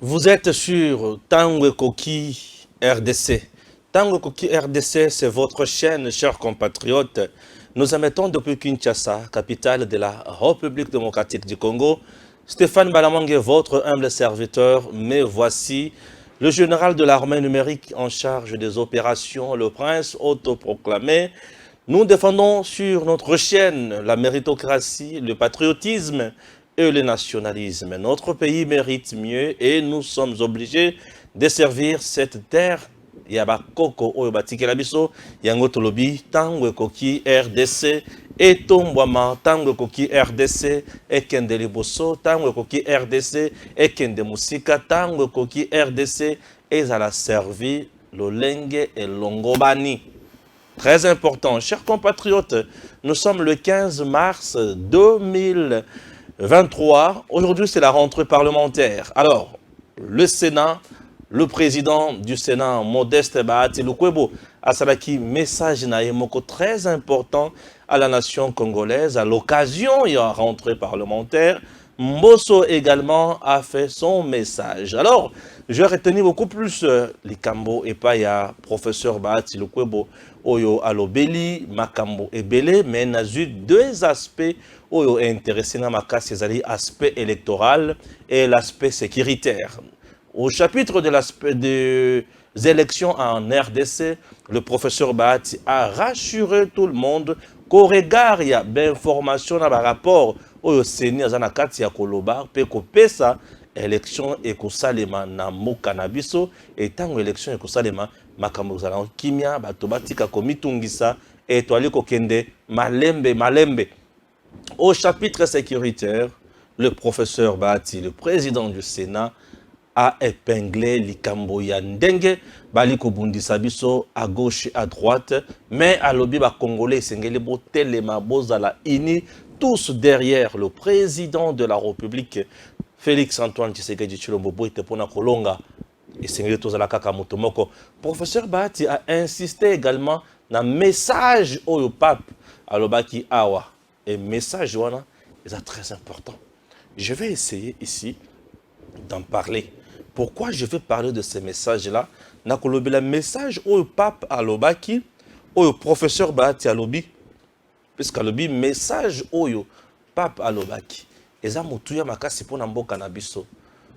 Vous êtes sur Tango Koki RDC. Tango Koki RDC, c'est votre chaîne, chers compatriotes. Nous émettons depuis Kinshasa, capitale de la République démocratique du Congo. Stéphane Balamangue, votre humble serviteur, mais voici le général de l'armée numérique en charge des opérations, le prince autoproclamé. Nous défendons sur notre chaîne la méritocratie, le patriotisme et le nationalisme. Notre pays mérite mieux et nous sommes obligés de servir cette terre. Yabakoko oyo batikela biso yango tolobi tango ekoki RDC etombwama tango ekoki RDC ekende liboso tango ekoki RDC ekende musika tango ekoki RDC ezala servi lolenge elongobani. Très important, chers compatriotes, nous sommes le 15 mars 2023. Aujourd'hui, c'est la rentrée parlementaire. Alors, le Sénat, le président du Sénat, Modeste Bahati Lukwebo, Asalaki, message naïmoko très important à la nation congolaise. À l'occasion, il y a rentrée parlementaire. Mbosso également a fait son message. Alors, je vais retenir beaucoup plus les Kambo et Paya, professeur Bahati Lukwebo, Oyo Alobeli, Makambo et Belé, mais il y a eu deux aspects Oyo intéressés dans ma casse, c'est-à-dire l'aspect électoral et l'aspect sécuritaire. Au chapitre de l'aspect des élections en RDC, le professeur Bahati a rassuré tout le monde qu'au regard il y a d'informations dans le rapport au Séni Azanakati ya Koloba, Peko Pesa, élection ekosalema na moka na biso et tango élection ekosalema makambo zala kimia bato batika komitungisa et toali kokende malembe. Au chapitre sécuritaire, le professeur Bahati, le président du Sénat, a épinglé likambo ya ndenge bali kobundisa biso à gauche et à droite, mais à lobi ba congolais sengeli botelema bozala ini tous derrière le président de la République Félix Antoine Tshisekedi Tshilombo Boite pona kolonga et sengeli tozala kaka moto moko. Professeur Bahati a insisté également na message au pape alobaki awa et message wana est très important. Je vais essayer ici d'en parler. Pourquoi je vais parler de ces messages-là? Nakolobi le message au pape alobaki, au professeur Bahati alobi, puisque alobi message au pape alobaki. Eza mutuya makasi pona mboka na biso.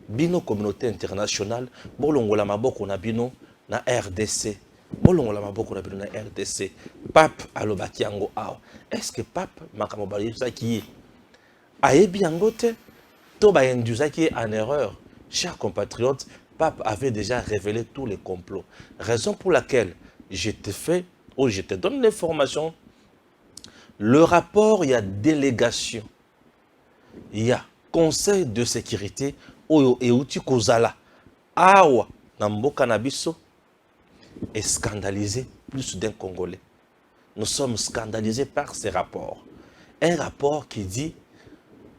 Bino communauté internationale, bolongola maboko na bino na RDC. Bolongola maboko na bino na RDC. Pape alobaki yango awa. Est-ce que pape makamobali qui ayebi yango te? To ba indusaki en erreur. Chers compatriotes, Pape avait déjà révélé tous les complots. Raison pour laquelle je te fais, ou je te donne l'information. Le rapport, il y a délégation, il y a conseil de sécurité, Oyo Euti Kozala, Awa, Namboka Nabiso, est scandalisé plus d'un Congolais. Nous sommes scandalisés par ces rapports. Un rapport qui dit,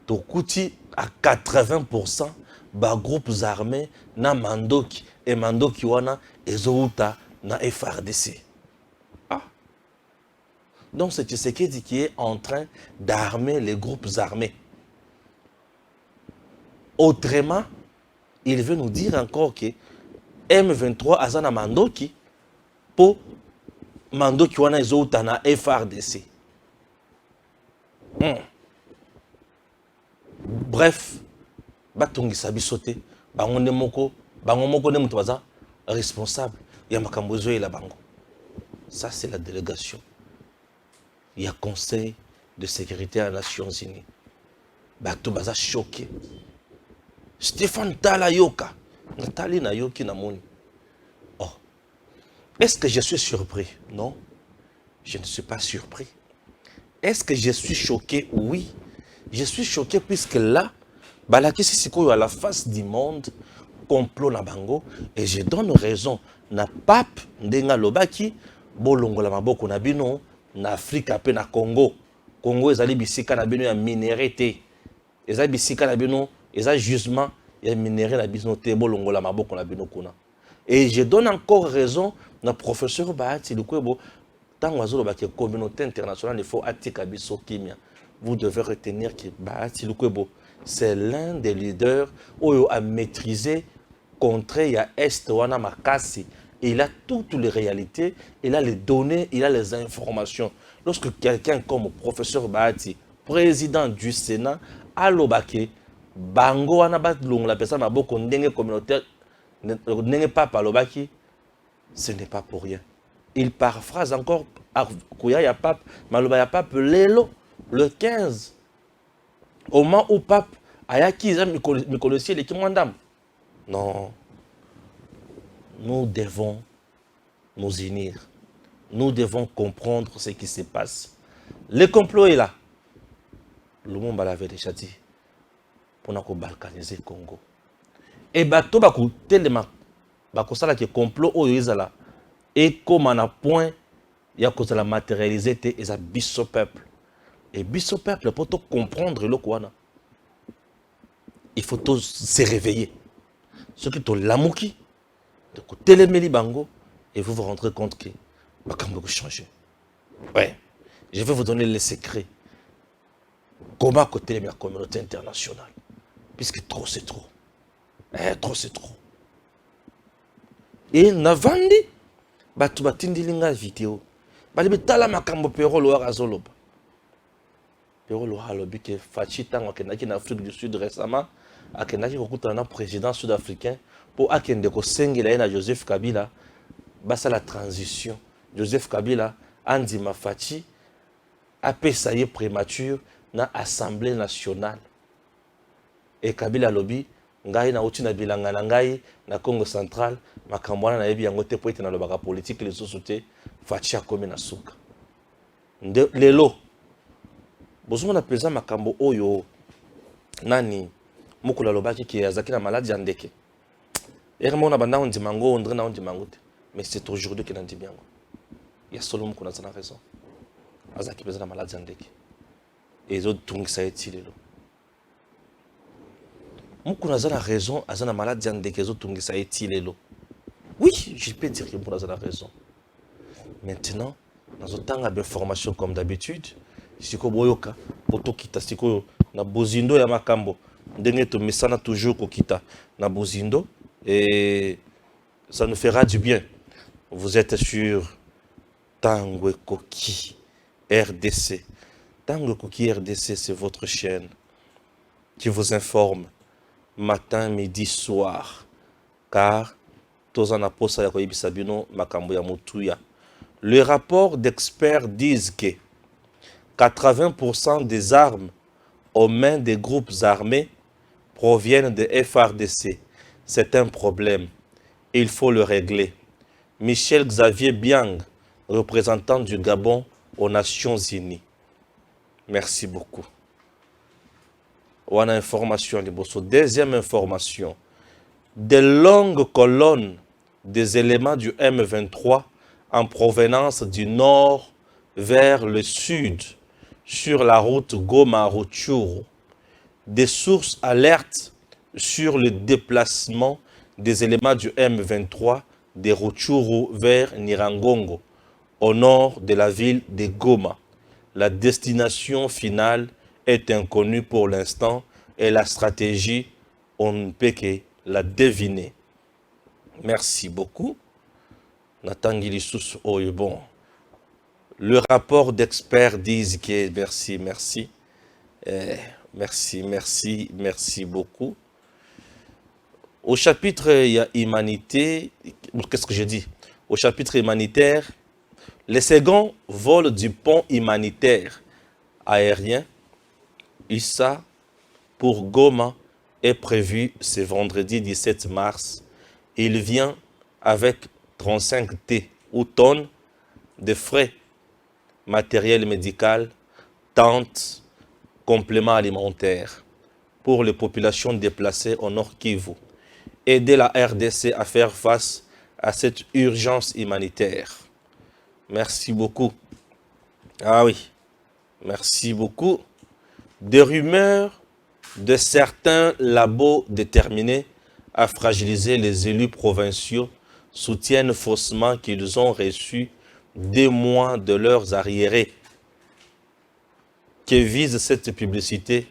Tokuti à 80%, ba groupes armés na mandoki et mandoki wana ezouta na FRDC. Ah. Donc c'est Tshisekedi qui est en train d'armer les groupes armés. Autrement, il veut nous dire encore que M23 azana mandoki pour mandoki wana ezouta na FRDC. Bref, batongisa bisote bango moko ne mutu baza responsable ya makambo ezoyela bango. Ça c'est la délégation. Il y a conseil de sécurité des Nations Unies. Bato baza choqué. Stéphane Tala yoka. Nathalie na yoki na moni. Oh. Est-ce que je suis surpris? Non. Je ne suis pas surpris. Est-ce que je suis choqué? Oui. Je suis choqué puisque là, balakisi sikoyo à la face du monde, complot na bango, et je donne raison na pape ndenga lobaki, bolongola maboko na bino, na Afrika pe na Congo. Congo ezali bisika na bino ya minéré te. Ezali bisika na bino, ezali jugement ya minéré na bino te, bolongola maboko na bino kuna. Et je donne encore raison na professeur Bahati Lukwebo, tango azolobaki communauté internationale, il faut atika biso kimia. Vous devez retenir que Bahati Lukwebo, c'est l'un des leaders qui a maîtrisé contrer, il y a Est, Wana Makasi. Et il a toutes les réalités, il a les données, il a les informations. Lorsque quelqu'un comme professeur Bahati, président du Sénat, a l'obake, bango wana bat long la personne a beaucoup ndenge communautaire, ndenge papa l'obaki, ce n'est pas pour rien. Il paraphrase encore, Kouya ya pape, Maloba ya pape, Lelo, le 15. Au moment où pape, Ayaki, me connaissait les Kimwandam. Non. Nous devons nous unir. Nous devons comprendre ce qui se passe. Le complot est là. Le monde l'avait déjà dit. Pour nous balkaniser le Congo. Et bateau bakou tellement bako sala que complot oyo ezala et comme on a point ya ko la matérialiser te et ça biso peuple. Et biso peuple pour tout comprendre le quoi. Il faut tous se réveiller. Ceux qui sont lamouki de téléméli bango et vous vous rendrez compte que Makambo changer. Ouais. Je vais vous donner les secrets. Comment côté la communauté internationale. Puisque trop c'est trop. Trop c'est trop. Et navandi batu batindi linga vidéo. Bali betala makambo pero lo azoloba. Pero lo halobi ke fachi tango kenaki na Afrique du Sud récemment akenaki kokuta na président sud-africain pour akende ko sengela na Joseph Kabila basa la transition. Joseph Kabila andi mafachi apesa ye prémature na Assemblée nationale. Et Kabila lobi ngai na uti na bilanga na ngai na Congo central makambo na yebi yango te po ete na lobaka politique les sociétés fachi akomi na suka. Lelo bozoma na pesa makambo oyo nani mukula lobaki ki azaki na maladie andeke. Ermo na banda on dimango ondre na on dimango te. Mais c'est aujourd'hui qu'il en dit bien. Il y a seulement qu'on a raison. Azaki pesa na maladie andeke. Et les autres tout ça est il Mukuna a raison, azana maladie andeke les autres tout ça est il Oui, je peux dire que Mukuna a raison. Maintenant, dans autant d'informations comme d'habitude, siko boyoka poto kita siko na bozindo ya makambo ndenge to mesana toujours kokita na bozindo et ça nous fera du bien. Vous êtes sur Tango Koki RDC. Tango Koki RDC, c'est votre chaîne qui vous informe matin, midi, soir, car tous en aposa ya koyebisa bino makambo ya mutuya. Les rapports d'experts disent que 80% des armes aux mains des groupes armés proviennent de FRDC. C'est un problème. Il faut le régler. Michel Xavier Biang, représentant du Gabon aux Nations Unies. Merci beaucoup. On a information. Deuxième information. Des longues colonnes des éléments du M23 en provenance du nord vers le sud sur la route Goma-Rutshuru. Des sources alertent sur le déplacement des éléments du M23 de Rutshuru vers Nirangongo, au nord de la ville de Goma. La destination finale est inconnue pour l'instant et la stratégie, on ne peut que la deviner. Merci beaucoup. Nathan Gilissus Oyebon. Le rapport d'experts dit que merci beaucoup. Au chapitre il y a humanité, qu'est-ce que je dis? Au chapitre humanitaire, le second vol du pont humanitaire aérien ISA pour Goma est prévu ce vendredi 17 mars. Il vient avec 35 T ou tonnes de frais matériel médical, tentes, compléments alimentaires pour les populations déplacées au Nord Kivu. Aider la RDC à faire face à cette urgence humanitaire. Merci beaucoup. Ah oui, merci beaucoup. Des rumeurs de certains labos déterminés à fragiliser les élus provinciaux soutiennent faussement qu'ils ont reçu des mois de leurs arriérés. Que vise cette publicité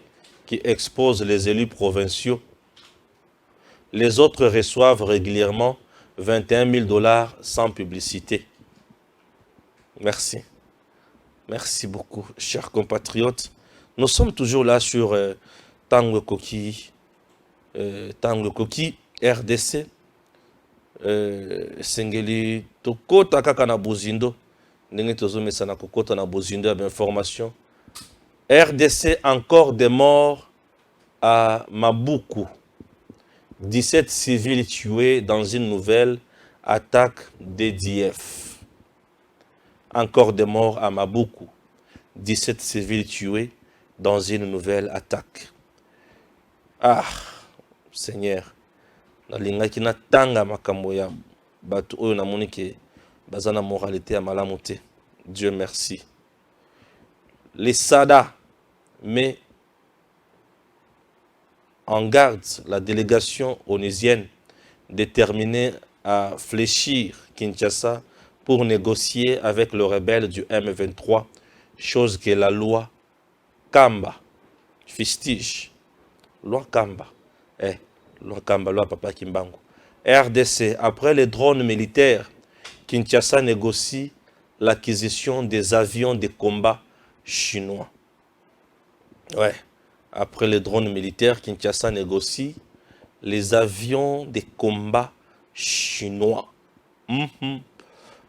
qui expose les élus provinciaux? Les autres reçoivent régulièrement 21 000 dollars sans publicité. Merci. Merci beaucoup, chers compatriotes. Nous sommes toujours là sur Tango Koki, RDC. Sengeli Tokota kaka na bozindo. Ndenge tozomesa na kokota na bozindo ya information. RDC, encore des morts à Mabuku. 17 civils tués dans une nouvelle attaque d'EDF. Encore des morts à Mabuku. 17 civils tués dans une nouvelle attaque. Ah, Seigneur. Nalingaki na tanga makambo ya batu oyo namoni ke bazana moralité ya malamu te. Dieu merci. Les SADA met en garde la délégation onusienne déterminée à fléchir Kinshasa pour négocier avec le rebelle du M23, chose que la loi Kamba fustige. Loi Kamba. Loi Kamba, loi Papa Kimbangu. RDC, après les drones militaires, Kinshasa négocie l'acquisition des avions de combat chinois. Ouais. Après les drones militaires, Kinshasa négocie les avions de combat chinois.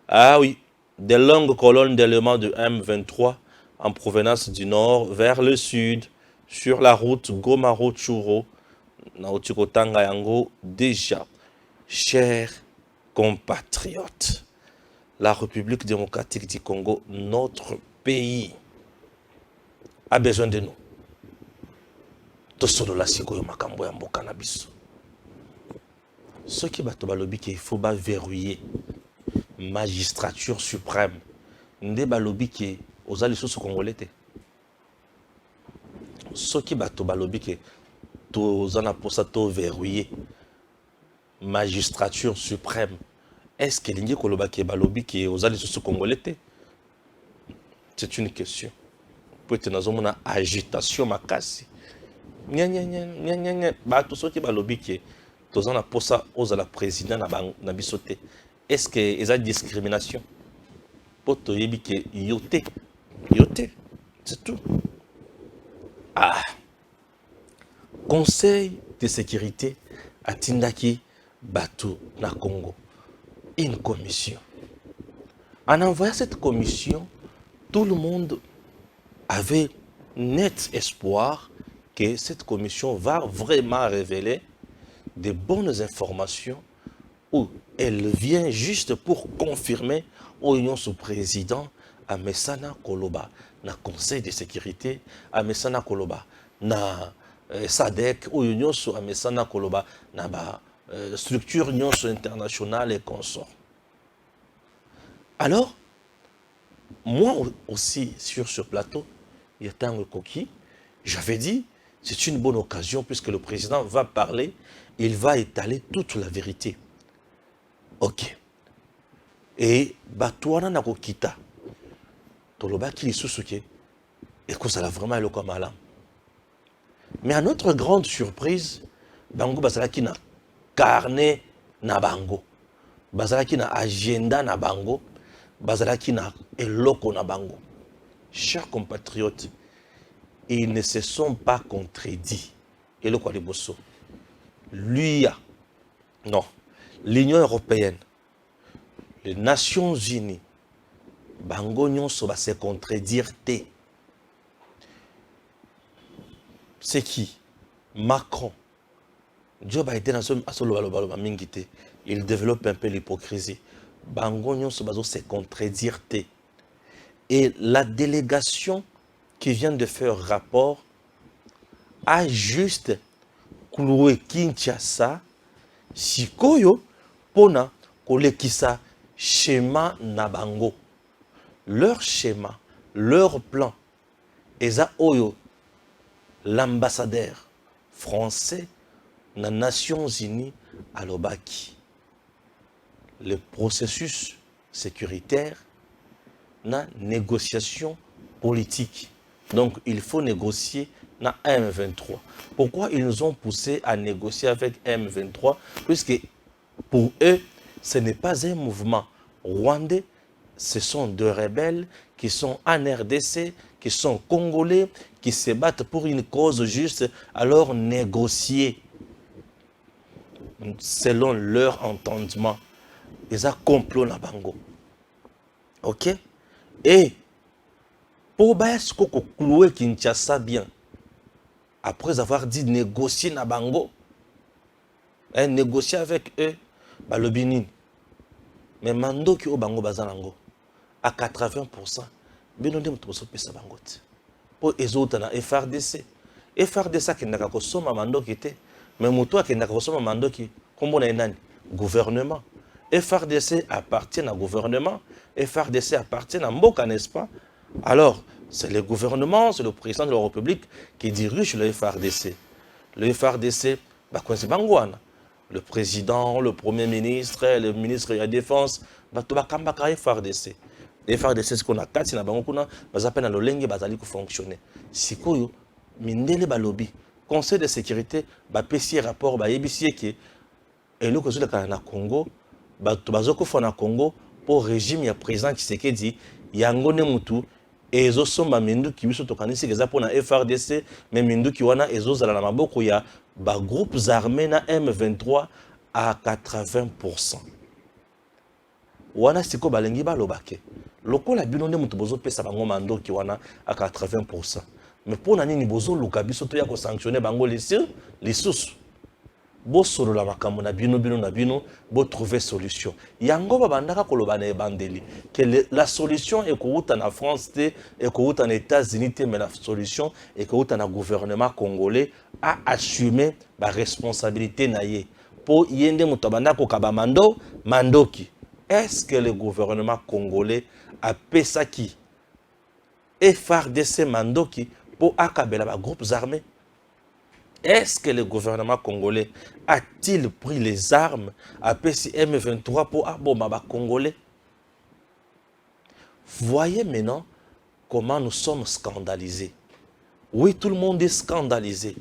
Ah oui, des longues colonnes d'éléments de M23 en provenance du nord vers le sud sur la route Goma-Rutshuru, Naotikotanga Yango. Déjà, chers compatriotes, la République démocratique du Congo, notre pays, a besoin de nous. Tosolola sikoyo makambo ya mboka na biso. Soki bato balobi ke il faut ba verrouiller magistrature suprême. Nde balobi ke ozali soso congolais te. Soki bato balobi ke tozana posa to verrouiller magistrature suprême. Est-ce que lingi koloba ke balobi ke ozali soso congolais te? C'est une question. Peut-être nazomona agitation makasi. Bato soki balobi ke tozana posa ozala président na biso te. Est-ce que eza discrimination? Poto yebi ke yote. Yote. C'est tout. Ah. Conseil de sécurité à Tindaki Batou na Congo. Une commission. En envoyant cette commission, tout le monde avait net espoir que cette commission va vraiment révéler de bonnes informations où elle vient juste pour confirmer au Union sous-président à Messana Koloba, na Conseil de sécurité, à Messana Koloba, na SADC, au Union sous à Messana Koloba, na ba structure Union internationale et consorts. Alors, moi aussi sur ce plateau, il y a Tango Koki, j'avais dit, c'est une bonne occasion puisque le président va parler, il va étaler toute la vérité. Ok. Et Batouana Nakokita, Toloba Kilisusuke, et que ça l'a vraiment le comme alam. Mais à notre grande surprise, Bango Bazalaki na carnet na bango, Bazalaki na agenda na bango, Bazalaki na eloko na bango. Chers compatriotes, ils ne se sont pas contredits. Et le quoi de Bosso? L'UIA, non, l'Union européenne, les Nations Unies, Bango Nyonso va se contredire. C'est qui? Macron. Joe Biden il développe un peu l'hypocrisie. Bango Nyonso va se contredire. Et la délégation qui vient de faire rapport a juste cloué Kinshasa, Sikoyo, Pona, Kolekisa, schéma Nabango. Leur schéma, leur plan, Eza Oyo, l'ambassadeur français na Nations Unies à l'Obaki. Le processus sécuritaire na négociation politique. Donc il faut négocier na M23. Pourquoi ils nous ont poussé à négocier avec M23? Puisque pour eux, ce n'est pas un mouvement rwandais, ce sont deux rebelles qui sont en RDC, qui sont congolais, qui se battent pour une cause juste, alors négocier selon leur entendement. Ils ont complot na bango. Ok? Et pour clouer Kinshasa bien, après avoir dit négocier na bango, négocier avec eux, le Bénin. Mais mando ki o bango bazalango à 80%, bino ndem to so pesa bango ti. Po ezota na FRDC. FRDC ki ndaka ko soma mando ki te, mais moto ki ndaka ko soma mando ki kombo na nani gouvernement. FRDC appartient au gouvernement, FRDC appartient à Mboka, n'est-ce pas? Alors, c'est le gouvernement, c'est le président de la République qui dirige le FRDC. Le FRDC, le président, le premier ministre, le ministre de la Défense, FRDC. Le FRDC, c'est ce qu'on a quatre, c'est qu'on fonctionner. Si vous mindele balobi, Conseil de sécurité, PC rapport, qui et le Congo, na Congo pour régime ya président Tshisekedi yango ne mutu ezo somba mindu ki biso tokanisi keza pour na FRDC mais mindu ki wana ezo zala na maboko ya ba groupes armés na M23 à 80%. Wana siko balengi balobake lokola bino ne mutu bozo pesa bango mando ki wana à 80%. Mais pour na nini bozo luka biso to ya ko sanctionner bango les sous. Bo solo la makambo na bino na bino bo trouver solution yango babandaka koloba na ebandeli que la solution est kouta na France te et kouta na États-Unis te, mais la solution est kouta na gouvernement congolais a assumer ba responsabilité na ye po yende mutabanda ko kabamando mandoki. Est-ce que le gouvernement congolais a pesa ki FARDC mandoki po akabela ba groupes armés? Est-ce que le gouvernement congolais a-t-il pris les armes à PCM23 pour abomber Congolais? Voyez maintenant comment nous sommes scandalisés. Oui, tout le monde est scandalisé.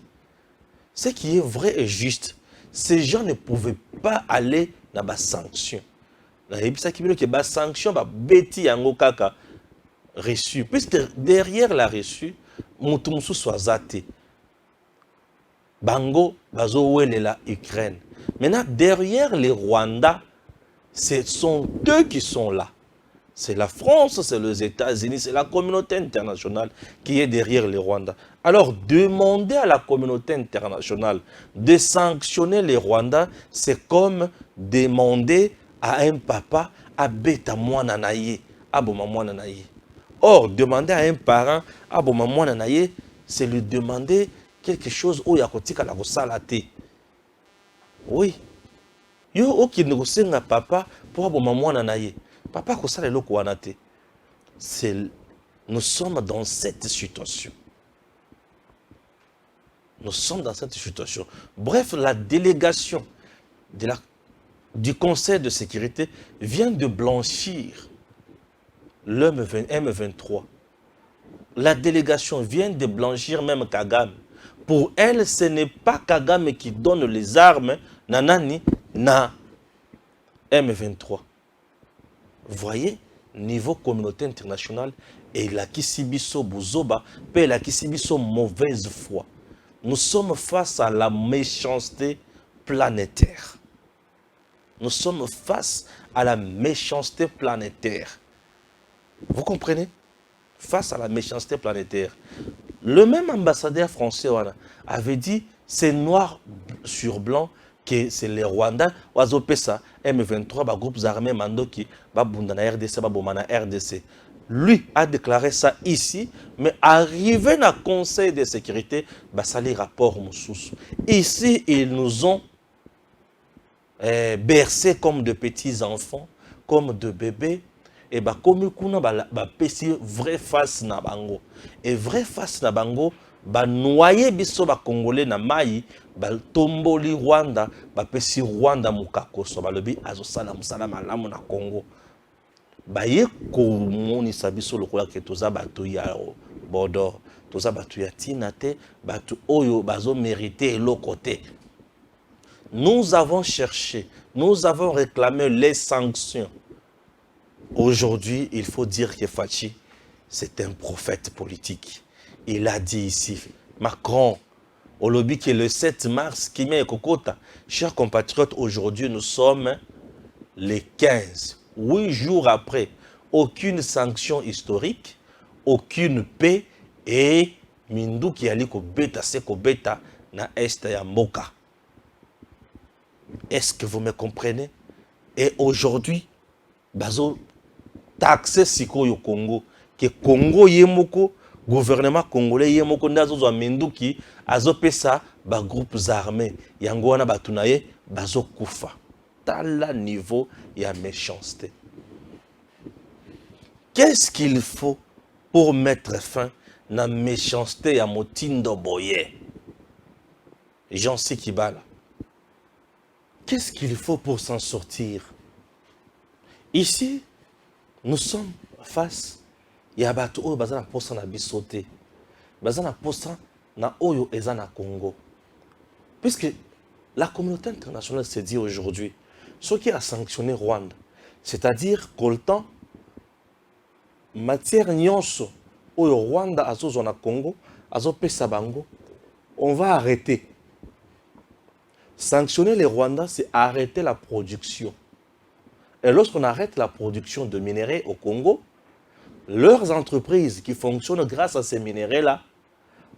Ce qui est vrai et juste, ces gens ne pouvaient pas aller dans la sanction. La sanction, reçu. Puisque derrière la reçue, Moutoumsou soit zaté. Bango, bazo la Ukraine. Maintenant, derrière les Rwandais, ce sont eux qui sont là. C'est la France, c'est les États-Unis, c'est la communauté internationale qui est derrière les Rwandais. Alors, demander à la communauté internationale de sanctionner les Rwandais, c'est comme demander à un papa à beta mwana naye, à boma mwana naye. Or, demander à un parent à boma mwana naye, c'est lui demander quelque chose où il y a kotika la salate. Oui. Yo oki negosenga papa pour aboma mwana naye. Papa kosala loko wanate. C'est nous sommes dans cette situation. Nous sommes dans cette situation. Bref, la délégation du Conseil de sécurité vient de blanchir le M23. La délégation vient de blanchir même Kagame. Pour elle, ce n'est pas Kagame qui donne les armes, nanani, na M23. Vous voyez, niveau communauté internationale, et la Kisibiso Bouzoba, et la Kisibiso mauvaise foi. Nous sommes face à la méchanceté planétaire. Nous sommes face à la méchanceté planétaire. Vous comprenez? Face à la méchanceté planétaire. Le même ambassadeur français avait dit, c'est noir sur blanc, que c'est les Rwandais, Oazopesa, M23, groupes armés, Mandoki, Babundana RDC, Babomana RDC. Lui a déclaré ça ici, mais arrivé dans le Conseil de sécurité, ça les rapports Moussous. Ici, ils nous ont bercés comme de petits enfants, comme de bébés. Et comme kuna pesi vrai face na bango. Et vrai face na bango, noyer biso congolais na mai, tomboli Rwanda, pesi Rwanda mukako so balobi azosala musala malamu na Congo. Ye ko monisa biso lokola ke toza bato ya bodo. toza batu ya tina te, batu oyo bazo mérité l'autre côté. Nous avons cherché, nous avons réclamé les sanctions. Aujourd'hui, il faut dire que Fachi, c'est un prophète politique. Il a dit ici, Macron, au lobby qui est le 7 mars, qui met Kokota. Chers compatriotes, aujourd'hui, nous sommes les 15. 8 jours après, aucune sanction historique, aucune paix, et Mindu qui allait ko beta, c'est ko beta, na est ya Moka. Est-ce que vous me comprenez? Et aujourd'hui, bazo taxe siko yo Congo, que Congo yemoko, gouvernement congolais yemoko ndazo zo Minduki, azo pesa ba groupes armés, yango wana batunaye bazo kufa. Tala niveau ya méchanceté. Qu'est-ce qu'il faut pour mettre fin à la méchanceté à Motindo Boye? Jean Sikibala. Qu'est-ce qu'il faut pour s'en sortir? Ici, nous sommes face à Bato Oyo Bazana Posa na Bisote. Bazana Posa na Oyo Ezana Congo. Puisque la communauté internationale s'est dit aujourd'hui, ce qui a sanctionné Rwanda, c'est-à-dire qu'au temps, matière nyonso Oyo Rwanda azo na Congo, azo pesa bango, on va arrêter. Sanctionner les Rwandais, c'est arrêter la production. Et lorsqu'on arrête la production de minerais au Congo, leurs entreprises qui fonctionnent grâce à ces minerais-là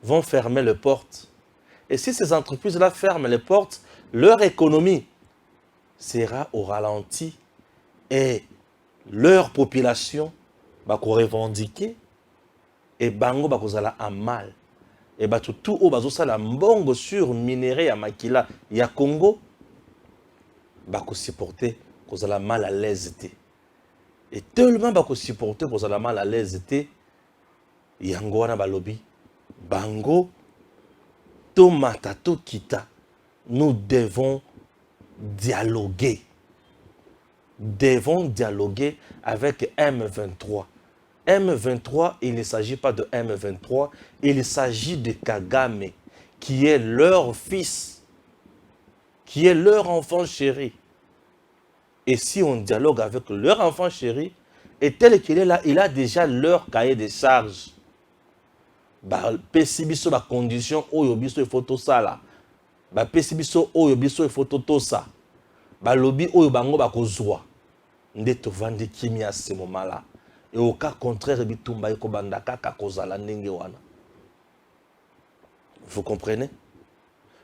vont fermer les portes. Et si ces entreprises-là ferment les portes, leur économie sera au ralenti et leur population va revendiquer et bango va kozala en mal. Et bah tout au bazo sala mbongo sur minerai à Makila ya Congo ba ko supporter cause la mal à l'aise. Et tellement ba ko supporter cause la mal à l'aise yango wana balobi bango to mata to kita, nous devons dialoguer. Devons dialoguer avec M23. M23, il ne s'agit pas de M23, il s'agit de Kagame, qui est leur fils, qui est leur enfant chéri. Et si on dialogue avec leur enfant chéri, et tel qu'il est là, il a déjà leur cahier de charges. Pesibiso ba condition oyo biso photo sala. Ba pesibiso oyo biso photo tosa. Ba lobby oyo bango ba kozwa. Nde to vandi kimi à ce moment-là. Et au cas contraire, bitumba eko bandaka kakozala ndenge wana. Vous comprenez?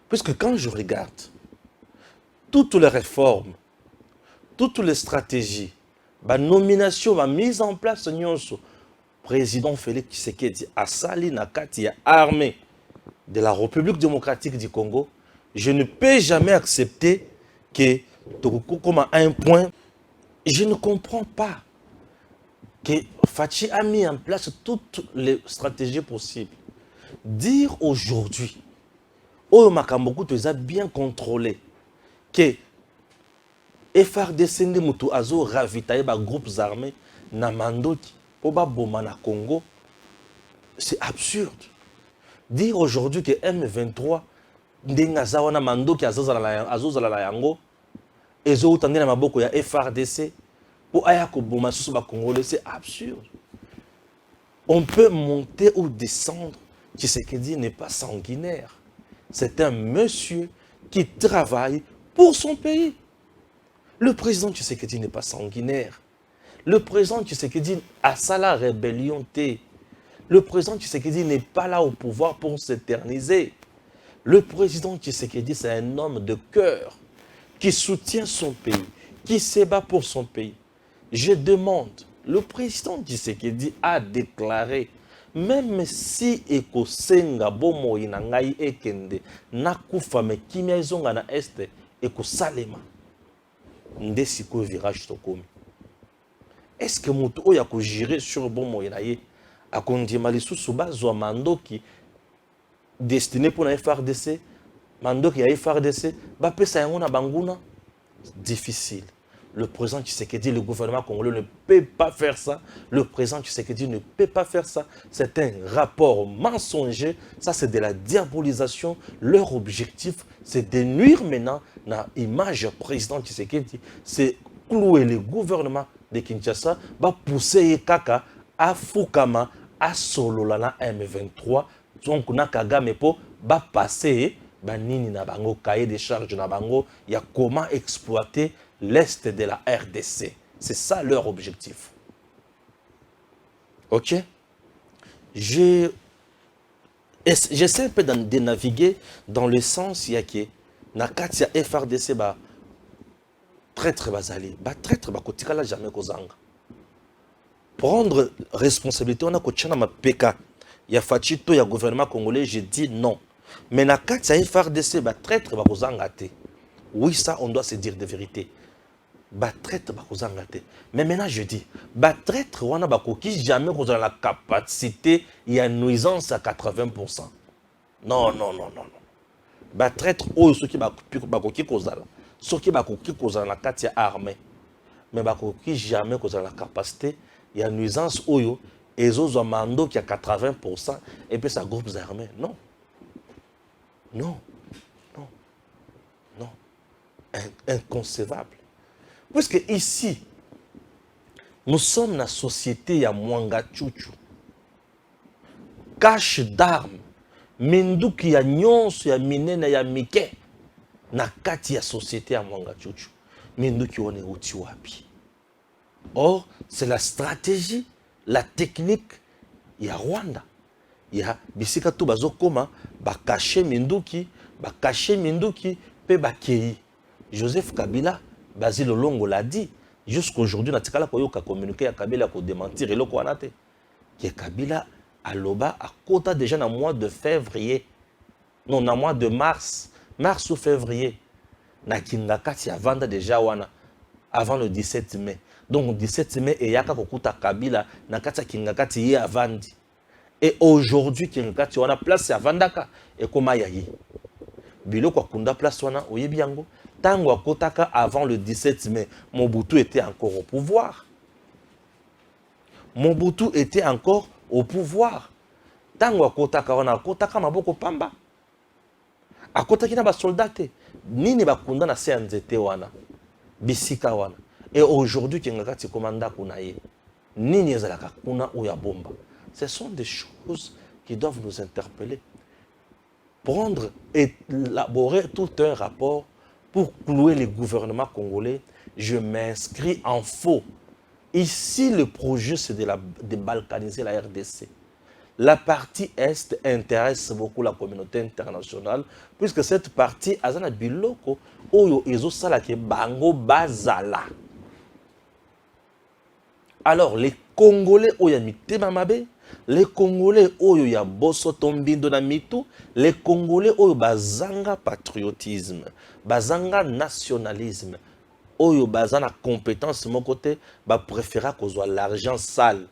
Puisque quand je regarde toutes les réformes, toutes les stratégies, la nomination, la mise en place, président Félix Tshisekedi a sali nakati armée de la République démocratique du Congo, je ne peux jamais accepter que, comme à un point, je ne comprends pas que Fachi a mis en place toutes les stratégies possibles. Dire aujourd'hui, Oyo Makamboku tu as bien contrôlé, que FRDC Mutu Azo ravitaillé par groupes armés na Mandoki pour Boma na Congo, c'est absurde. Dire aujourd'hui que M23 Ndengaza wana Mandoki Azozala la Yango, Ezo utandé na maboko ya FRDC pour Ayako Boma sous ba Congolais, c'est absurde. On peut monter ou descendre. Tshisekedi n'est pas sanguinaire. C'est un monsieur qui travaille pour son pays. Le président Tshisekedi n'est pas sanguinaire. Le président Tshisekedi a ça la rébellion. Le président Tshisekedi n'est pas là au pouvoir pour s'éterniser. Le président Tshisekedi, c'est un homme de cœur qui soutient son pays, qui se bat pour son pays. Je demande, le président Tshisekedi a déclaré, même si ekosenga bomo inangai ekende nakufa me kimia izonga na este ekosalema ndesiko virage tokomi. Est-ce que mutu oya ko gérer sur bomo inaye akondima lisusu bazwa mandoki destiné pour la FRDC, mandoki ya FRDC ba pesa yango na banguna? Difficile. Le président Tshisekedi, le gouvernement congolais ne peut pas faire ça. Le président Tshisekedi ne peut pas faire ça. C'est un rapport mensonger. Ça, c'est de la diabolisation. Leur objectif, c'est de nuire maintenant à l'image du président Tshisekedi. C'est clouer le gouvernement de Kinshasa, va pousser Kaka à Fukama, à Solola, na M23. Donc, na Kagame po, va passer, nini na bango, cahier des charges na bango, il y a comment exploiter l'Est de la RDC. C'est ça leur objectif. Ok? J'essaie un peu de naviguer dans le sens, il y a que, na katia FRDC, traître bazali, traître kotikala jamais kozanga. Prendre responsabilité, on a kochana ma PK. Il y a Fachito, il y a gouvernement congolais, je dis non. Mais na katia FRDC, traître kozanga te. Oui, ça, on doit se dire de vérité. Traître kozanga te. Mais maintenant, je dis, traître, on a qui jamais kozanga la capacité, il y a nuisance à 80%. Non, non, non, non, non. Traître, ceux qui bakoki kozala. Ceux qui bakoki kozala la katia armée. Mais bakoki jamais kozala la capacité, il y a nuisance oyo, et les mando qui a 80%, et puis ça groupe armés. Non. Non. Non. Non. Inconcevable. Puisque ici, nous sommes dans la société ya mwanga chuchu. Cache d'armes. Minduki ya nyonso ya minene ya mike. Na kati ya société ya mwanga chuchu. Minduki one uti wapi. Or, c'est la stratégie, la technique. Il y a Rwanda. Il y a bisika to bazokoma, cacher Minduki, pe bakei. Joseph Kabila, Basile Longo l'a dit, jusqu'aujourd'hui, na tikala koyoka communiquer à Kabila pour démentir et le kwanate. Que Kabila a loba à kota déjà dans le mois de février. Non, dans le mois de mars. Mars ou février. Na kingakati avant déjà wana. Avant le 17 mai. Donc, le 17 mai, et yaka kokuta Kabila, na kata kingakati ye avandi. Et aujourd'hui, kingakati wana place ya vandaka. Et koma yayi. Bilo kwa kunda place wana, oyebi yango. Tango akotaka avant le 17 mai, Mobutu était encore au pouvoir. Mobutu était encore au pouvoir. Tango akotaka wana, akotaka maboko pamba. Akotaki na ba soldate. Nini bakunda na se nzete wana. Bisika wana. Et aujourd'hui, kingakati komanda kunaye. Nini ezalaka kuna ou ya bomba. Ce sont des choses qui doivent nous interpeller. Prendre et élaborer tout un rapport pour clouer le gouvernement congolais, je m'inscris en faux. Ici, le projet, c'est de balkaniser la RDC. La partie Est intéresse beaucoup la communauté internationale, puisque cette partie, azana biloko, oyo ezo salake bango bazala. Alors, les Congolais, oyo mitema mabe, les Congolais, oyo ya boso tombindo na mitu, les Congolais, oyo bazanga patriotisme, bazanga nationalisme, oyo bazana compétence mon côté, ba préféra qu'on soit l'argent sale.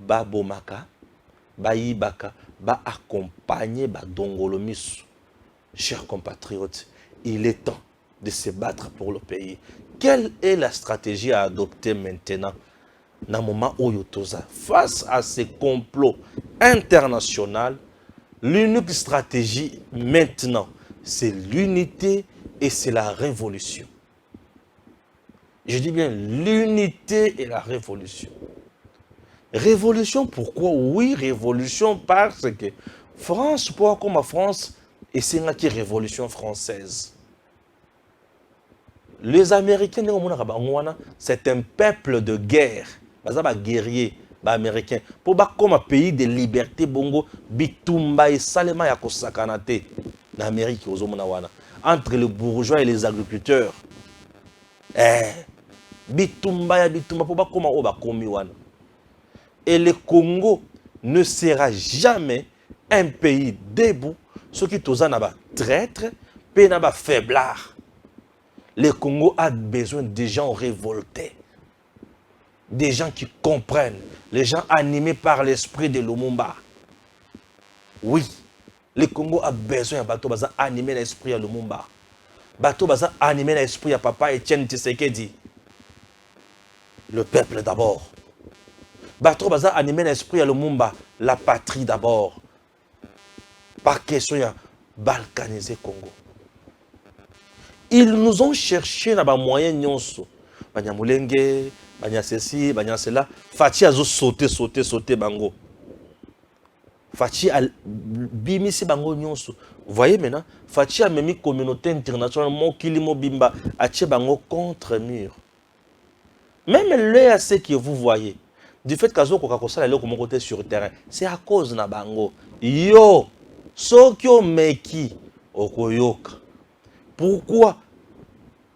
Ba bomaka, ba yibaka, ba accompagner ba dongolomisu. Chers compatriotes, il est temps de se battre pour le pays. Quelle est la stratégie à adopter maintenant? Dans le moment où face à ces complots internationaux, l'unique stratégie maintenant, c'est l'unité et c'est la révolution. Je dis bien l'unité et la révolution. Révolution, pourquoi? Oui, révolution parce que France, pourquoi comme la France, et c'est une révolution française. Les Américains, c'est un peuple de guerre. Bazaba guerrier, américain. Pour comme un pays de liberté, bongo, bitumba et salema ya kosakanate. En Amérique, entre les bourgeois et les agriculteurs. Bitumba ya bitumba, pour comme oba komi wana. Et le Congo ne sera jamais un pays debout, ce qui tozana ba traître, pena ba faiblard. Le Congo a besoin de gens révoltés, des gens qui comprennent, les gens animés par l'esprit de Lumumba. Oui, le Congo a besoin de bateaux animés l'esprit de Lumumba. bato baza animé na esprit ya papa Etienne Tshisekedi. Le peuple d'abord. Bato baza animé na esprit ya Lumumba, la patrie d'abord. Pas question ya balkaniser Congo. Ils nous ont cherché dans les moyens nyonso. Banya mulenge, banya ceci, banya cela. Fati a sauté bango. Fati a bimisi bango nyonso. Vous voyez maintenant, Fati a mis communauté internationale, mon kilimo bimba, a tché bango contre mur. Même l'EAC que vous voyez, du fait qu'Azo Kokakosa est comme côté sur le terrain, c'est à cause na bango. Yo, Sokyo Meki, Okoyoka. Pourquoi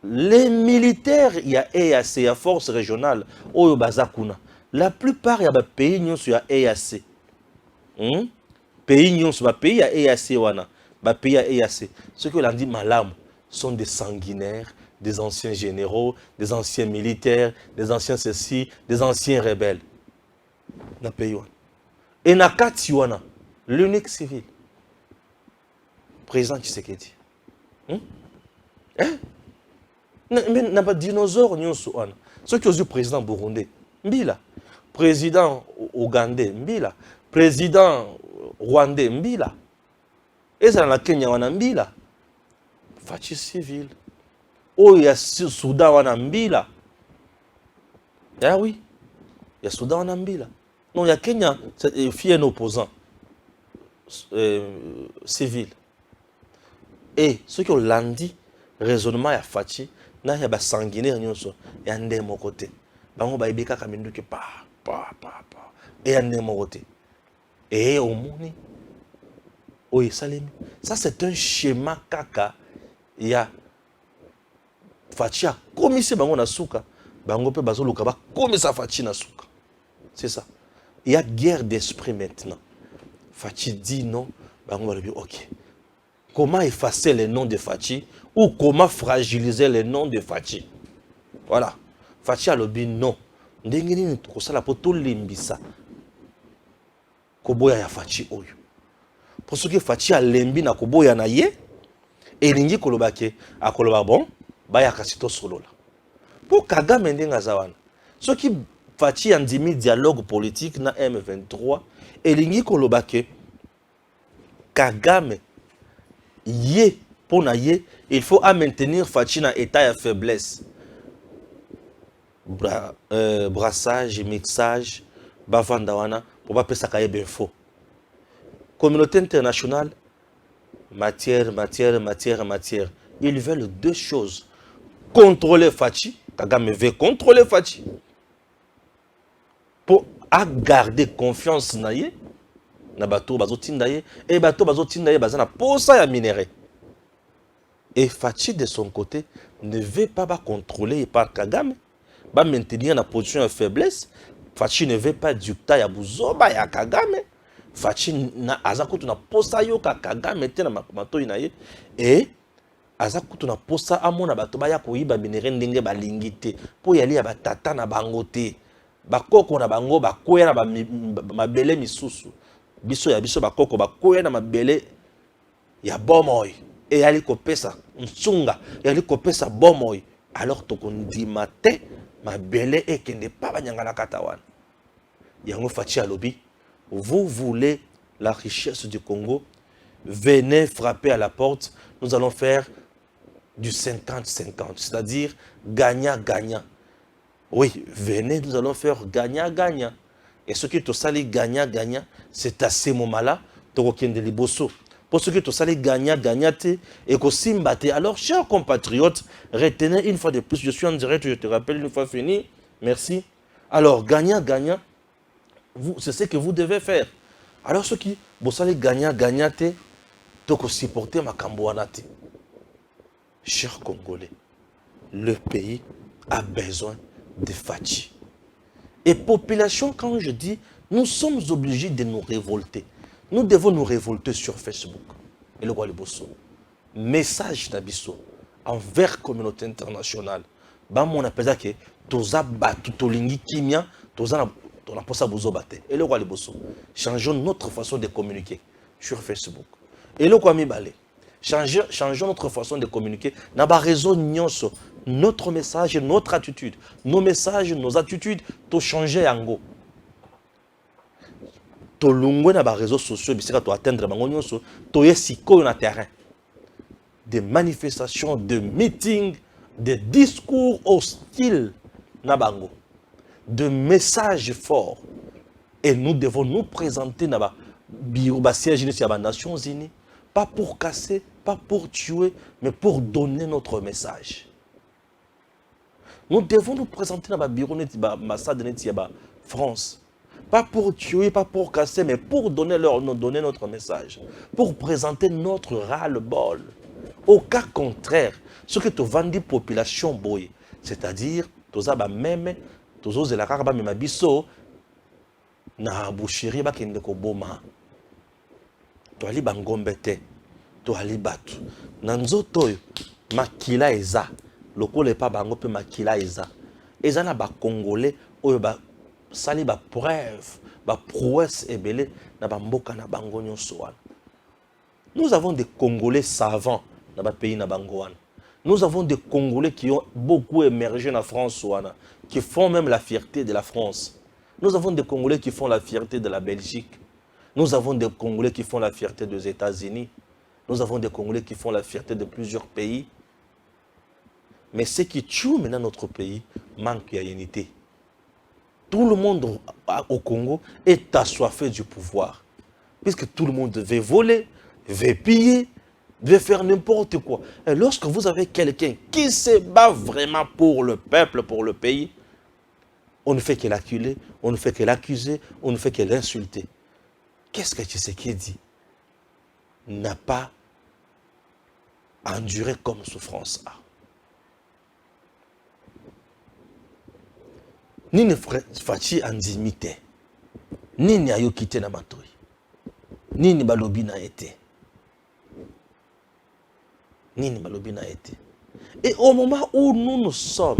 les militaires, il y a EAC, il y a force régionale, Oyo Bazakuna. La plupart, il y a des pays qui ont EAC. Pays qui ont pays, il y a EAC. Pays, il y a EAC. Ceux qui l'ont dit malam sont des sanguinaires, des anciens généraux, des anciens militaires, des anciens ceci, des anciens rebelles. Dans le pays. Et dans Katiwana, l'unique civil. Président Tshisekedi. Hein? Mais n'a pas dinosaure ceux qui ont eu président burundais mbila, président ougandais mbila, président rwandais mbila, et ça dans la Kenya wana mbila, Fachi civil, oh il y a Soudan wana mbila, ah oui, il y a Soudan wana mbila, non il y a Kenya c'est un opposant civil, et ceux qui ont lundi raisonnement ya Fachi na ya ba sanguinaire nyonso ya ndé mon côté bango ba ibeka kamindu ke pa et ya ndé mon côté et au moni oyi salemi ça c'est un schéma kaka ya Fachi a commisé bango na suka bango pe bazo luka ba commisé Fachi na suka, c'est ça. Il y a guerre d'esprit maintenant. Fachi dit non, bango ba dit OK. Comment effacer les noms de Fachi ou comment fragiliser les noms de Fachi. Voilà. Fachi a lobby non. Ndengini kosala po to limbisa. Koboya ya Fachi oyo. Pour ce que Fachi a lembi na koboya na ye et lingi kolobake akoloba bon baya kasito solola. Pour Kagame ndenga zawana. Ce qui Fachi andimi dialogue politique na M23 et lingi kolobake Kagame yé pour naïe, il faut maintenir Fachi dans état de faiblesse. Brassage, mixage, bavandawana, pour pas passer à bien faux. Communauté internationale, matière. Ils veulent deux choses. Contrôler Fachi, Kagame veut contrôler Fachi. Pour garder confiance naïe, na bateau bazotindaye et bateau bazotindaye bazana posa ya minerai. Et Fachi de son côté ne veut pas contrôler par Kagame, va maintenir la position de faiblesse. Fachi ne veut pas dicter ya buzoba ya Kagame. Fachi na azakutu na posa yo ka Kagame te na makumato inaye et azakutu na posa amona bato ba ya koyiba minerai ndenge balingi te po yali ya batata na bango te. Bakoko na bango bakoya na mabele misusu. Biso ya biso bakoko bakoya na mabele ya bomoy et yali kopesa msunga yali kopesa bomoy alors tokondima te mabele ekende pa banyanga na katawan yango Fachi alobi vous voulez la richesse du Congo, venez frapper à la porte, nous allons faire du 50-50, c'est-à-dire gagnant-gagnant. Oui, venez, nous allons faire gagnant-gagnant. Et ce qui est au sali gagnant-gagnant, c'est à ce moment-là, Torokende Liboso. Pour ce qui est au sali gagnant-gagnant, et qu'au Simbate. Alors, chers compatriotes, retenez une fois de plus, je suis en direct, je te rappelle une fois fini. Merci. Alors, gagnant-gagnant, c'est ce que vous devez faire. Alors, ceux qui, vous allez gagnant-gagnant, donc supporter ma Kambouanate. Chers Congolais, le pays a besoin de Fachi. Et population, quand je dis, nous sommes obligés de nous révolter. Nous devons nous révolter sur Facebook. Et le roi Liboso. Message d'Abisso envers la communauté internationale. On appelle ça que toza batu tolingi kimia, toza na posa bozo bate. Et le roi Liboso. Changeons notre façon de communiquer sur Facebook. Et le roi Mibale. Changeons notre façon de communiquer. N'a pas raison, notre message, notre attitude. Nos messages, nos attitudes, tout changer en go. To lungwe na ba réseaux sociaux bisika to atteindre bango nyonso to yesiko na terrain, des manifestations, de meetings, des discours hostiles na bango, de messages forts, et nous devons nous présenter na ba bureau ba siège des Nations Unies, pas pour casser, pas pour tuer, mais pour donner notre message. Nous devons nous présenter dans le bureau de la France. Pas pour tuer, pas pour casser, mais pour donner notre message. Pour présenter notre ras-le-bol. Au cas contraire, ce que tu vendis population boy, c'est-à-dire, tu as même, tu as la caraba même biso, na boucherie ba kende ko boma. Tu ali bangombete, tu ali batu. Nanzoto makila eza. Lokole pa bango pe makila eza. Eza na ba congolais oyo ba sali ba preuve, ba prouesse ebele na ba mboka na bango nyonso wana. Nous avons des Congolais savants dans le pays na bango wana. Nous avons des Congolais qui ont beaucoup émergé en France wana, qui font même la fierté de la France. Nous avons des Congolais qui font la fierté de la Belgique. Nous avons des Congolais qui font la fierté des États-Unis. Nous avons des Congolais qui font la fierté de plusieurs pays. Mais ce qui tue maintenant notre pays, manque d'unité. Tout le monde au Congo est assoiffé du pouvoir. Puisque tout le monde veut voler, veut piller, veut faire n'importe quoi. Et lorsque vous avez quelqu'un qui se bat vraiment pour le peuple, pour le pays, on ne fait que l'acculer, on ne fait que l'accuser, on ne fait que l'insulter. Qu'est-ce que Tshisekedi dit? N'a pas enduré comme souffrance. Nini fachi andimite, nini ayokite na matoi, nini balobi na ete, nini balobi na ete. Et au moment où nous sommes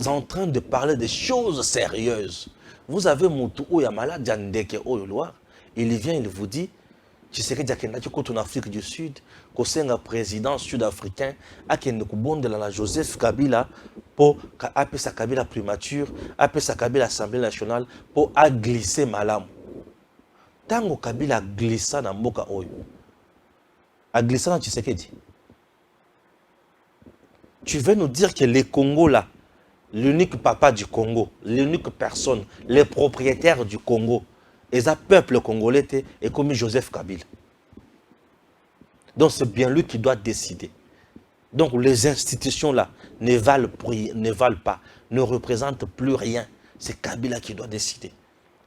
en train de parler des choses sérieuses, vous avez Moutou Oya malade Jandeke Oyoloa, il vient, il vous dit, Tshisekedi akendaki koto na Afrique du Sud, kosenga président sud-africain, akende kubondela la Joseph Kabila, pour appeler Kabila primature, appeler Kabila Assemblée nationale, pour glisser malam. Tango Kabila glissa na mboka oyo, a glissé na Tshisekedi. Tu veux nous dire que les Congos là, l'unique papa du Congo, l'unique personne, les propriétaires du Congo, et un peuple congolais est comme Joseph Kabila. Donc c'est bien lui qui doit décider. Donc les institutions là ne valent pas, ne représentent plus rien. C'est Kabila qui doit décider.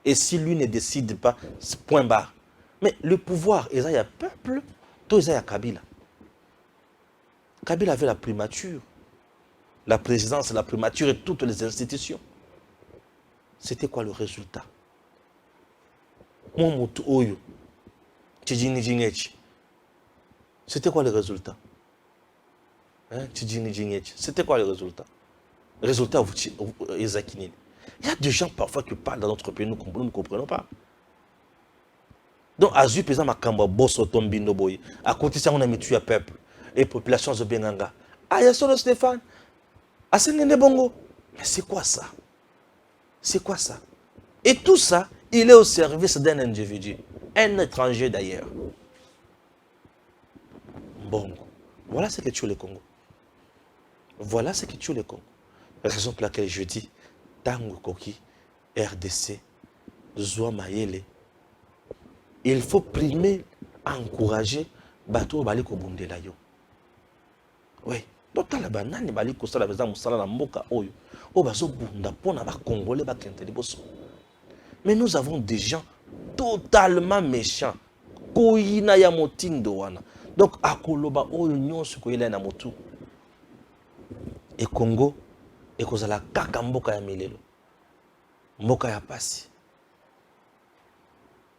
Et si lui ne décide pas, c'est point barre. Mais le pouvoir, il y a peuple, tout il y a Kabila. Kabila avait la primature, la présidence, la primature et toutes les institutions. C'était quoi le résultat? C'était quoi le résultat? C'était quoi le résultat? Le résultat, il y a des gens parfois qui parlent dans notre pays, nous ne comprenons pas. Donc, à Zup, ma kamba bosso tombino boy. À côté de ça, on a mis tué peuple et population de Benanga. Ah, il y a solo Stéphane. Ah, c'est un bongo. Mais c'est quoi ça? C'est quoi ça? Et tout ça, il est au service d'un individu, un étranger d'ailleurs. Bon, voilà ce que tue le Congo. Voilà ce qui tue le Congo. La raison pour laquelle je dis, Tango Koki, RDC, Zoua Mayele, il faut primer, encourager, Bato Baliko Bundela yo. Oui, total la banane Baliko Sala Beza Moussala na Mboka Oyo, Obazo Bunda Pona ba Congolais ba Kenteliboso. Mais nous avons des gens totalement méchants. Koyina ya motindo wana. Donc akoloba oyo nyonso koyela na motu. Et Congo et kozala kaka mboka ya milelo. Mboka ya pasi.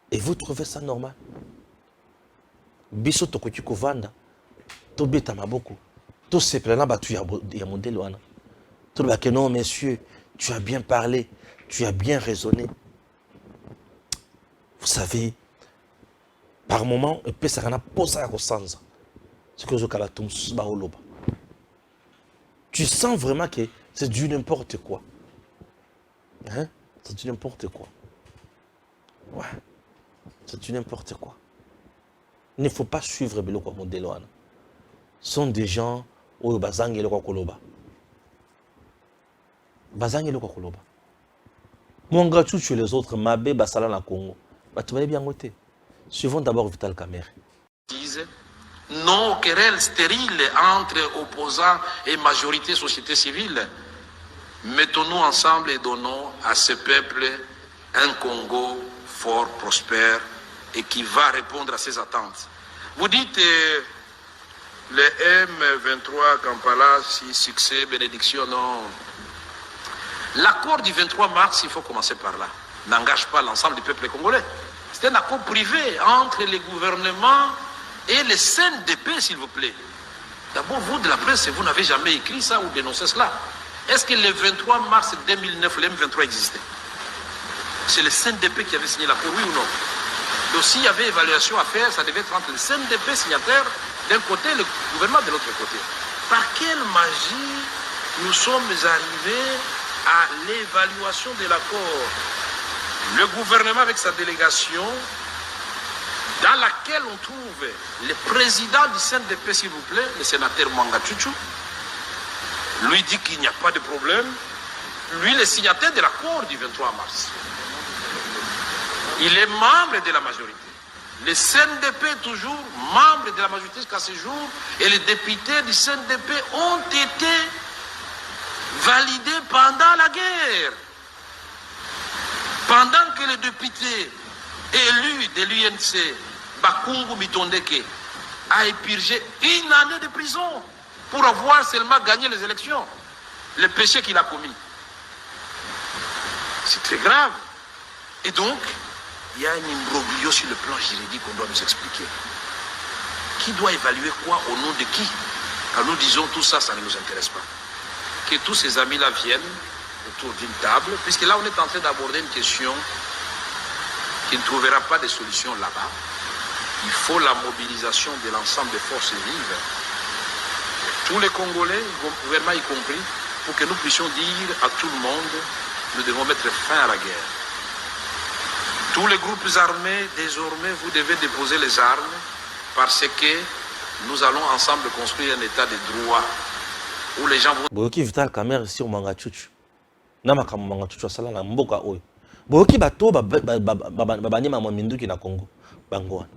Et vous trouvez ça normal? Biso tokoki kovanda, to beta maboko, to sepela na batu ya modèle wana. To ba que non messieurs, tu as bien parlé, tu as bien raisonné. Vous savez, par moment, et puis ça n'a pas ça à ressentir. Ce que tu sens vraiment que c'est du n'importe quoi. Hein? C'est du n'importe quoi. Ouais. C'est du n'importe quoi. Il ne faut pas suivre Biloko Mondeloana. Ce sont des gens où Bazang et le Koloba. Bazang et le Koloba. Mon gratitude chez les autres, Mabé, Basala, la Congo. Bah, tu vas bien voter. Suivons d'abord Vital Kamerhe. Non querelles stériles entre opposants et majorité société civile. Mettons-nous ensemble et donnons à ce peuple un Congo fort, prospère et qui va répondre à ses attentes. Vous dites le M23 Kampala, si succès, bénédiction, non. L'accord du 23 mars, il faut commencer par là, n'engage pas l'ensemble du peuple congolais. C'est un accord privé entre les gouvernements et les CNDP, s'il vous plaît. D'abord, vous de la presse, vous n'avez jamais écrit ça ou dénoncé cela. Est-ce que le 23 mars 2009, le M23 existait? C'est le CNDP qui avait signé l'accord, oui ou non? Donc s'il y avait évaluation à faire, ça devait être entre le CNDP signataire d'un côté et le gouvernement de l'autre côté. Par quelle magie nous sommes arrivés à l'évaluation de l'accord? Le gouvernement avec sa délégation, dans laquelle on trouve le président du CNDP, s'il vous plaît, le sénateur Mwanga Tchouchou, lui dit qu'il n'y a pas de problème. Lui, le signataire de l'accord du 23 mars. Il est membre de la majorité. Le CNDP est toujours membre de la majorité jusqu'à ce jour. Et les députés du CNDP ont été validés pendant la guerre. Pendant que le député élu de l'UNC, Bakungu Mitondeke, a épurgé une année de prison pour avoir seulement gagné les élections. Le péché qu'il a commis. C'est très grave. Et donc, il y a un imbroglio sur le plan juridique qu'on doit nous expliquer. Qui doit évaluer quoi au nom de qui? Quand nous disons tout ça, ça ne nous intéresse pas. Que tous ces amis-là viennent autour d'une table, puisque là on est en train d'aborder une question qui ne trouvera pas de solution là-bas. Il faut la mobilisation de l'ensemble des forces vives, tous les Congolais, le gouvernement y compris, pour que nous puissions dire à tout le monde, nous devons mettre fin à la guerre. Tous les groupes armés, désormais, vous devez déposer les armes, parce que nous allons ensemble construire un état de droit, où les gens vont... Boyoki Vital Kamerhe sur Mwanga Tchouchou. Namaka Mwanga Tchouchou sala na mboka oyo. Boyoki bato babani mama minduki na Congo. Bangoan.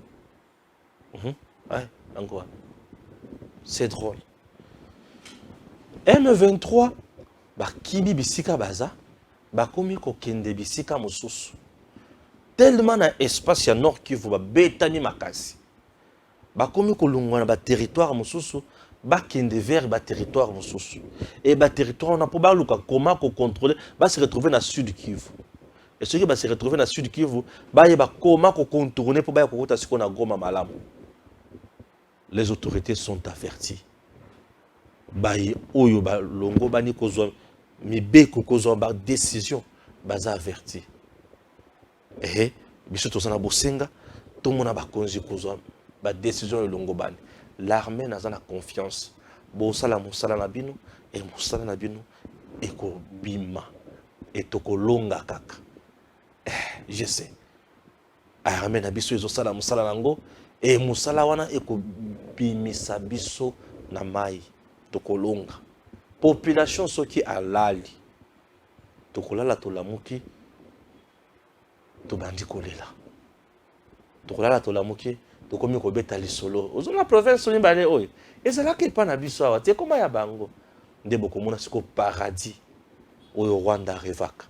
Ouais, Bangoan. C'est drôle. M23, Kibi Bisika Baza, Bakomi Kokende Bisika Mosusu. Tellement na espace ya Nord Kivu, Betani Makasi. Bakomi Kolungwana ba territoire Mosusu, Bakende vers ba territoire Mosusu. Et ba territoire, on a pas baluka comment contrôler, se retrouver dans Sud Kivu. Et ceux qui va se retrouver dans Sud Kivu, comment contourner pour ba ce qu'on a Goma Malam. Les autorités sont averties. Bayi oyo ba longo bani kozwa mibeko kozwa ba décision baza averti. Biso tosana bosenga to mona ba konzi kozwa ba décision longo bani. L'armée n'a pas confiance. Bo sala musala na bino et musala na bino e ko bima et to ko longa kaka. Je sais. Armée na biso ezo sala musala nango et musala wana e ko bimisa biso na mai. Tokolonga. Population soki alali. Tokolala tolamuki. Tobandi kolela. Tokolala tolamuki. Tokomi kobeta lisolo. Ozona province ni bale oyo. Ezala ke pa na biso awa. Te koma ya bango. Nde bokomona siko paradis. Oyo Rwanda revaka.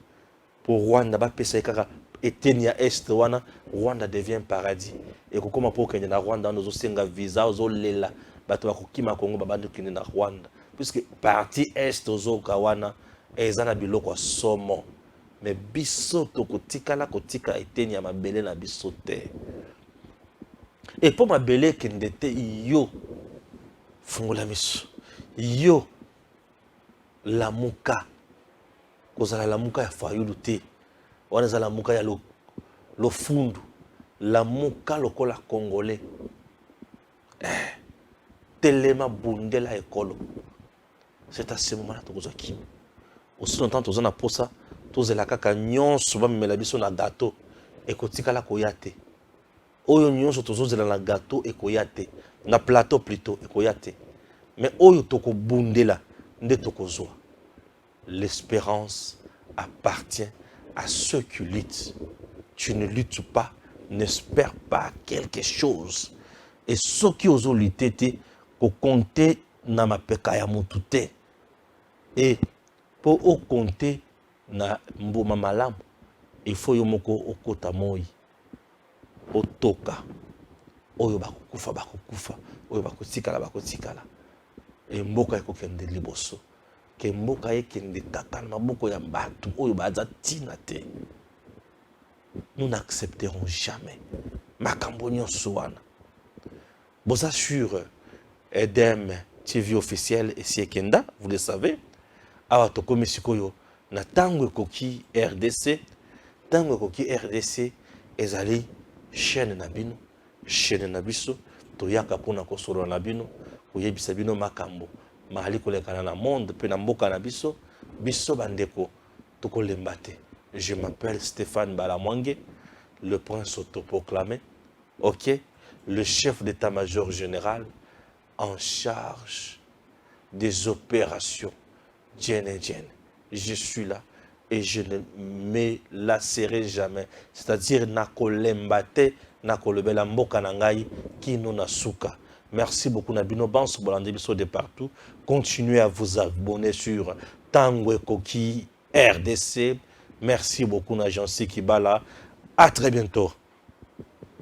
Pour Rwanda ba pesa kaka eteni ya est wana Rwanda devient paradis. Et kokoma po kenya na Rwanda nozo senga visa ozo lela. Bato bakokima Congo babandi kende na Rwanda puisque partie est ozoka wana ezana biloko somo mais biso tokotikala kotika eteni ya mabele na biso te et pour mabele kende te yo fungola miso yo lamuka kozala lamuka ya fayulu te wana za lamuka ya lo fundu lamuka lokola congolais telema bundela ekolo. C'est à ce moment-là que vous kim. Aussi longtemps que vous en posa, tous les kaka nyonso ba mela biso na gâteau et kotikala koyate. Oyo nyonso tozozela na gâteau et koyate, na plateau plutôt et koyate. Mais oyo toko bundela nde tokozwa. L'espérance appartient à ceux qui luttent. Tu ne luttes pas, n'espère pas quelque chose. Et ceux qui osent lutter, ko compter na mapeka ya mutu te. Et pour au compter na mboma malamu, il faut yomoko okota moi. Otoka. Oyo bakukufa, oyo bakotikala. Et mboka ekokende liboso. Ke mboka ekende kaka na maboko ya batu oyo baza tina te. Nous n'accepterons jamais makambo nyonso wana. Boza sur Edem TV officiel et Siekenda, vous le savez. Awa tokomi sikoyo na tango ekoki RDC, tango ekoki RDC ezali chaîne na bino, chaîne na biso, toyaka pona kosolo na bino, koyebisa bino makambo, mahali kolekana na monde pe na mboka na biso, biso bandeko tokolemba te. Je m'appelle Stéphane Balamwange, le prince autoproclamé, ok, le chef d'état-major général en charge des opérations Djen. Je suis là et je ne me lasserai jamais. C'est-à-dire, nakolembate, nakolebela mboka nangai, kino nasuka. Merci beaucoup, Nabino Banso, Bolandebiso de partout. Continuez à vous abonner sur Tango Koki RDC. Merci beaucoup, Najansi Kibala. À très bientôt.